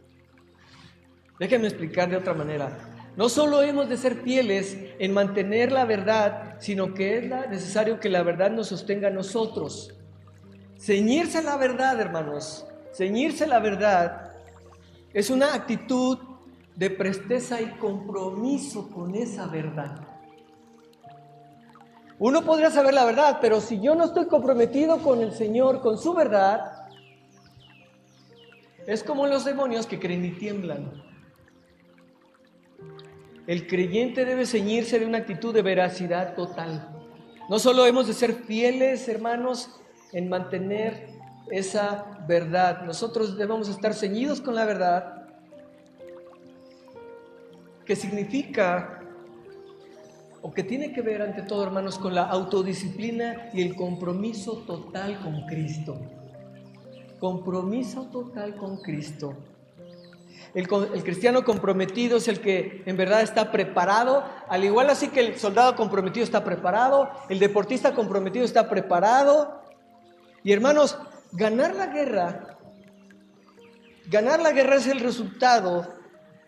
Déjenme explicar de otra manera. No solo hemos de ser fieles en mantener la verdad, sino que es necesario que la verdad nos sostenga a nosotros. Ceñirse a la verdad, hermanos, ceñirse a la verdad es una actitud de presteza y compromiso con esa verdad. Uno podría saber la verdad, pero si yo no estoy comprometido con el Señor, con su verdad, es como los demonios que creen y tiemblan. El creyente debe ceñirse de una actitud de veracidad total. No solo hemos de ser fieles, hermanos, en mantener esa verdad. Nosotros debemos estar ceñidos con la verdad, que significa, o que tiene que ver ante todo, hermanos, con la autodisciplina y el compromiso total con Cristo. Compromiso total con Cristo. El cristiano comprometido es el que en verdad está preparado, al igual así que el soldado comprometido está preparado, el deportista comprometido está preparado. Y hermanos, ganar la guerra es el resultado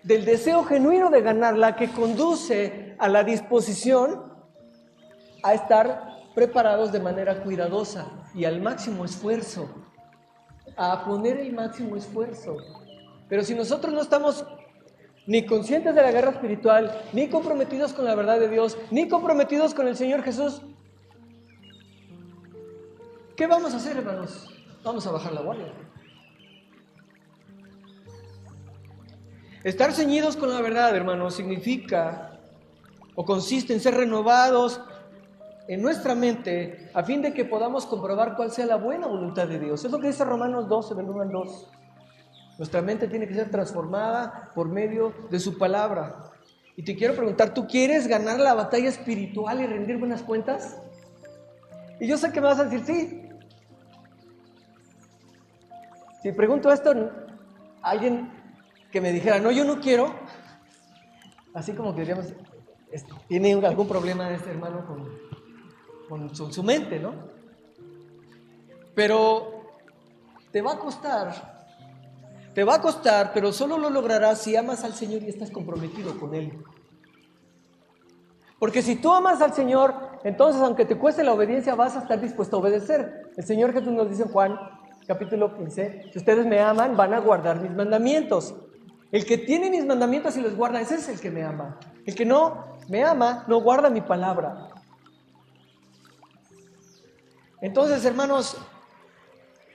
del deseo genuino de ganarla, que conduce a la disposición a estar preparados de manera cuidadosa y al máximo esfuerzo, a poner el máximo esfuerzo. Pero si nosotros no estamos ni conscientes de la guerra espiritual, ni comprometidos con la verdad de Dios, ni comprometidos con el Señor Jesús, ¿qué vamos a hacer, hermanos? Vamos a bajar la guardia. Estar ceñidos con la verdad, hermanos, significa o consiste en ser renovados en nuestra mente a fin de que podamos comprobar cuál sea la buena voluntad de Dios. Es lo que dice Romanos 12, del 1 al 2. Nuestra mente tiene que ser transformada por medio de su palabra. Y te quiero preguntar, ¿tú quieres ganar la batalla espiritual y rendir buenas cuentas? Y yo sé que me vas a decir sí. Si pregunto esto a alguien que me dijera, no, yo no quiero, así como que diríamos, tiene algún problema este hermano con su mente, ¿no? Pero te va a costar, pero solo lo lograrás si amas al Señor y estás comprometido con Él. Porque si tú amas al Señor, entonces aunque te cueste la obediencia, vas a estar dispuesto a obedecer. El Señor Jesús nos dice en Juan, capítulo 15, si ustedes me aman, van a guardar mis mandamientos. El que tiene mis mandamientos y los guarda, ese es el que me ama. El que no me ama, no guarda mi palabra. Entonces, hermanos,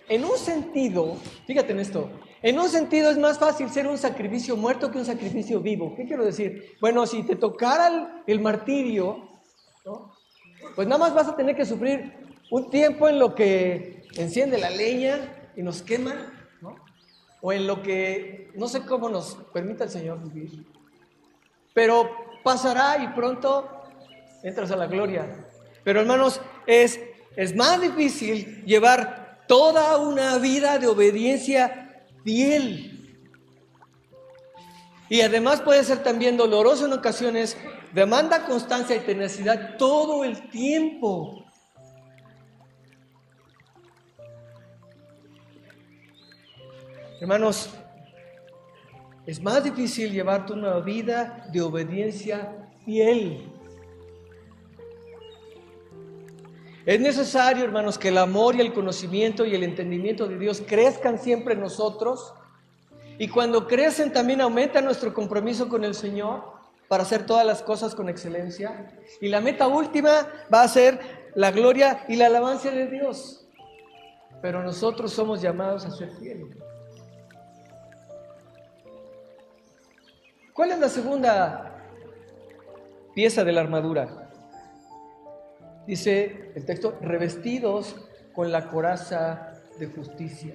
en un sentido, fíjate en esto, en un sentido es más fácil ser un sacrificio muerto que un sacrificio vivo. ¿Qué quiero decir? Bueno, si te tocara el martirio, ¿no? Pues nada más vas a tener que sufrir un tiempo en lo que enciende la leña y nos quema, ¿no? O en lo que no sé cómo nos permita el Señor vivir. Pero pasará y pronto entras a la gloria. Pero hermanos, es más difícil llevar toda una vida de obediencia fiel. Y además puede ser también doloroso en ocasiones, demanda constancia y tenacidad todo el tiempo. Hermanos, es más difícil llevar una vida de obediencia fiel. Es necesario, hermanos, que el amor y el conocimiento y el entendimiento de Dios crezcan siempre en nosotros. Y cuando crecen también aumenta nuestro compromiso con el Señor para hacer todas las cosas con excelencia. Y la meta última va a ser la gloria y la alabanza de Dios. Pero nosotros somos llamados a ser fieles. ¿Cuál es la segunda pieza de la armadura? Dice el texto, revestidos con la coraza de justicia.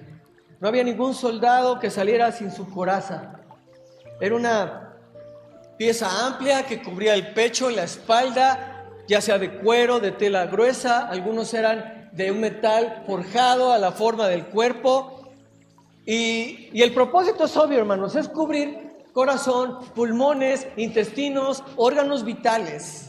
No había ningún soldado que saliera sin su coraza. Era una pieza amplia que cubría el pecho y la espalda, ya sea de cuero, de tela gruesa. Algunos eran de un metal forjado a la forma del cuerpo. Y el propósito es obvio, hermanos, es cubrir corazón, pulmones, intestinos, órganos vitales.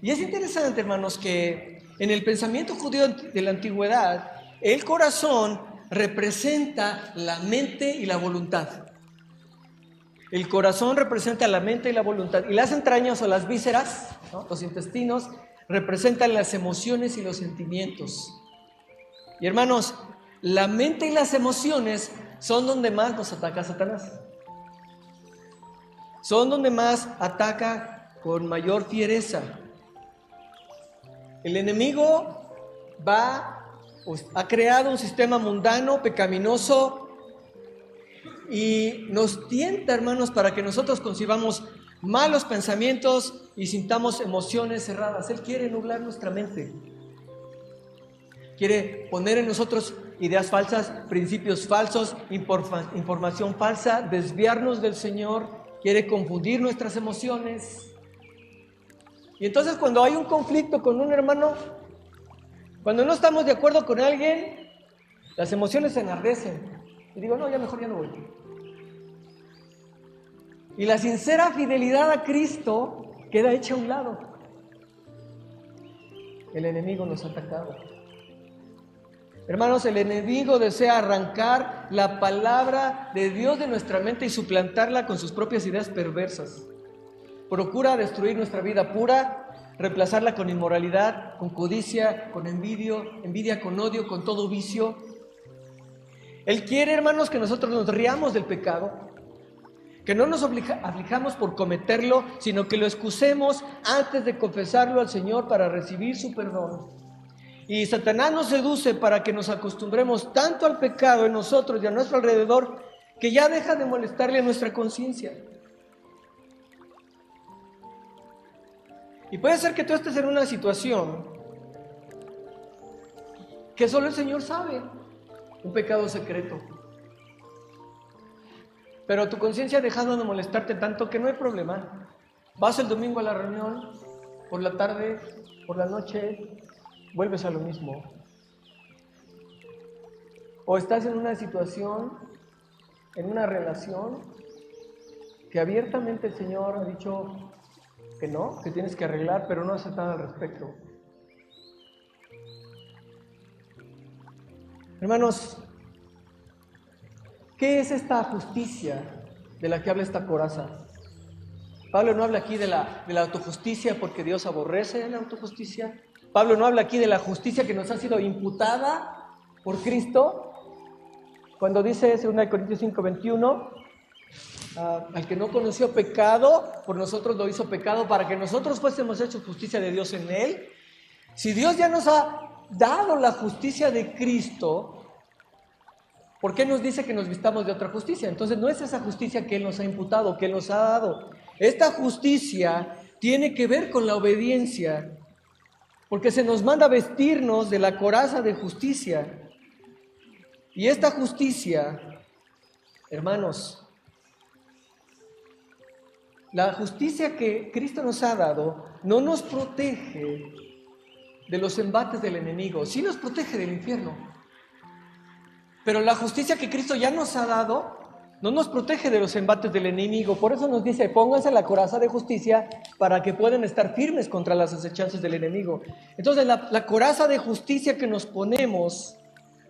Y es interesante, hermanos, que en el pensamiento judío de la antigüedad, el corazón representa la mente y la voluntad. El corazón representa la mente y la voluntad. Y las entrañas o las vísceras, ¿no?, los intestinos, representan las emociones y los sentimientos. Y hermanos, la mente y las emociones son donde más nos ataca Satanás. Son donde más ataca con mayor fiereza. El enemigo ha creado un sistema mundano, pecaminoso, y nos tienta, hermanos, para que nosotros concibamos malos pensamientos y sintamos emociones cerradas. Él quiere nublar nuestra mente. Quiere poner en nosotros ideas falsas, principios falsos, información falsa, desviarnos del Señor. Quiere confundir nuestras emociones. Y entonces cuando hay un conflicto con un hermano, cuando no estamos de acuerdo con alguien, las emociones se enardecen. Y digo, no, ya mejor ya no voy. Y la sincera fidelidad a Cristo queda hecha a un lado. El enemigo nos ha atacado. Hermanos, el enemigo desea arrancar la palabra de Dios de nuestra mente y suplantarla con sus propias ideas perversas. Procura destruir nuestra vida pura, reemplazarla con inmoralidad, con codicia, con envidia, con odio, con todo vicio. Él quiere, hermanos, que nosotros nos riamos del pecado, que no nos aflijamos por cometerlo, sino que lo excusemos antes de confesarlo al Señor para recibir su perdón. Y Satanás nos seduce para que nos acostumbremos tanto al pecado en nosotros y a nuestro alrededor, que ya deja de molestarle a nuestra conciencia. Y puede ser que tú estés en una situación que solo el Señor sabe, un pecado secreto. Pero tu conciencia ha dejado de molestarte tanto que no hay problema. Vas el domingo a la reunión, por la tarde, por la noche, vuelves a lo mismo. O estás en una situación, en una relación, que abiertamente el Señor ha dicho que no, que tienes que arreglar, pero no hace nada al respecto. Hermanos, ¿qué es esta justicia de la que habla esta coraza? Pablo no habla aquí de la autojusticia porque Dios aborrece la autojusticia. Pablo no habla aquí de la justicia que nos ha sido imputada por Cristo. Cuando dice 2 Corintios 5:21, al que no conoció pecado, por nosotros lo hizo pecado para que nosotros fuésemos hechos justicia de Dios en él. Si Dios ya nos ha dado la justicia de Cristo, ¿por qué nos dice que nos vistamos de otra justicia? Entonces no es esa justicia que Él nos ha imputado, que Él nos ha dado. Esta justicia tiene que ver con la obediencia, porque se nos manda vestirnos de la coraza de justicia. Y esta justicia, hermanos, la justicia que Cristo nos ha dado no nos protege de los embates del enemigo, sí nos protege del infierno. Pero la justicia que Cristo ya nos ha dado no nos protege de los embates del enemigo. Por eso nos dice, pónganse la coraza de justicia para que puedan estar firmes contra las acechanzas del enemigo. Entonces la coraza de justicia que nos ponemos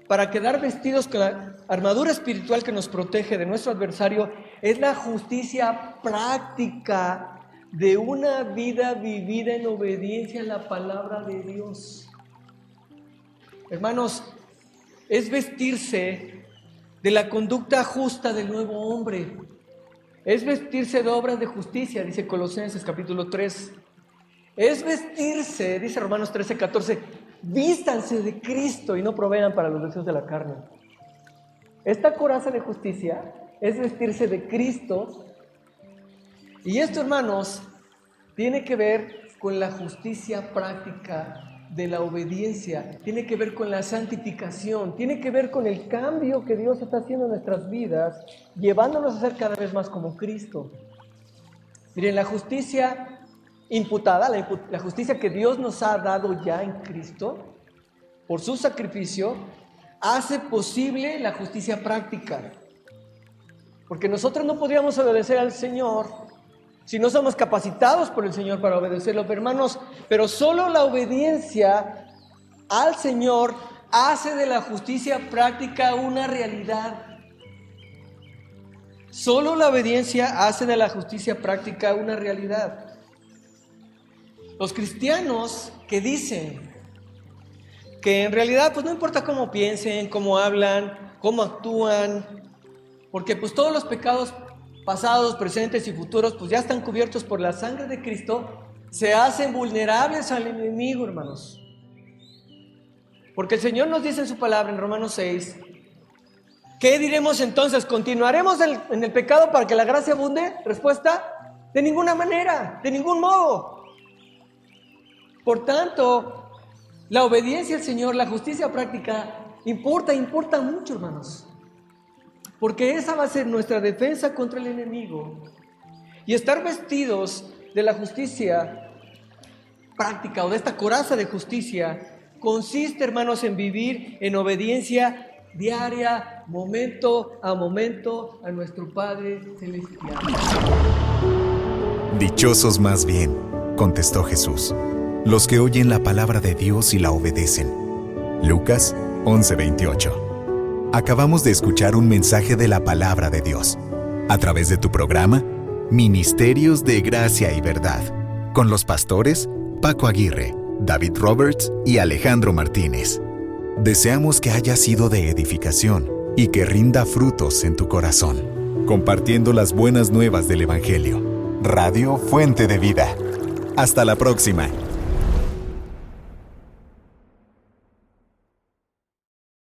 para quedar vestidos con la armadura espiritual que nos protege de nuestro adversario es la justicia práctica de una vida vivida en obediencia a la palabra de Dios. Hermanos, es vestirse de la conducta justa del nuevo hombre. Es vestirse de obras de justicia, dice Colosenses capítulo 3. Es vestirse, dice Romanos 13:14, vístanse de Cristo y no provean para los deseos de la carne. Esta coraza de justicia es vestirse de Cristo. Y esto, hermanos, tiene que ver con la justicia práctica de la obediencia, tiene que ver con la santificación, tiene que ver con el cambio que Dios está haciendo en nuestras vidas, llevándonos a ser cada vez más como Cristo. Miren, la justicia imputada, la justicia que Dios nos ha dado ya en Cristo, por su sacrificio, hace posible la justicia práctica. Porque nosotros no podríamos obedecer al Señor si no somos capacitados por el Señor para obedecerlo, hermanos, pero solo la obediencia al Señor hace de la justicia práctica una realidad. Solo la obediencia hace de la justicia práctica una realidad. Los cristianos que dicen que en realidad pues no importa cómo piensen, cómo hablan, cómo actúan, porque pues todos los pecados pasados, presentes y futuros, pues ya están cubiertos por la sangre de Cristo, se hacen vulnerables al enemigo, hermanos. Porque el Señor nos dice en su palabra en Romanos 6, ¿qué diremos entonces? ¿Continuaremos en el pecado para que la gracia abunde? Respuesta, de ninguna manera, de ningún modo. Por tanto, la obediencia al Señor, la justicia práctica, importa mucho, hermanos. Porque esa va a ser nuestra defensa contra el enemigo. Y estar vestidos de la justicia práctica o de esta coraza de justicia consiste, hermanos, en vivir en obediencia diaria, momento a nuestro Padre Celestial. Dichosos más bien, contestó Jesús, los que oyen la palabra de Dios y la obedecen. Lucas 11:28. Acabamos de escuchar un mensaje de la palabra de Dios, a través de tu programa, Ministerios de Gracia y Verdad, con los pastores Paco Aguirre, David Roberts y Alejandro Martínez. Deseamos que haya sido de edificación y que rinda frutos en tu corazón, compartiendo las buenas nuevas del Evangelio. Radio Fuente de Vida. Hasta la próxima.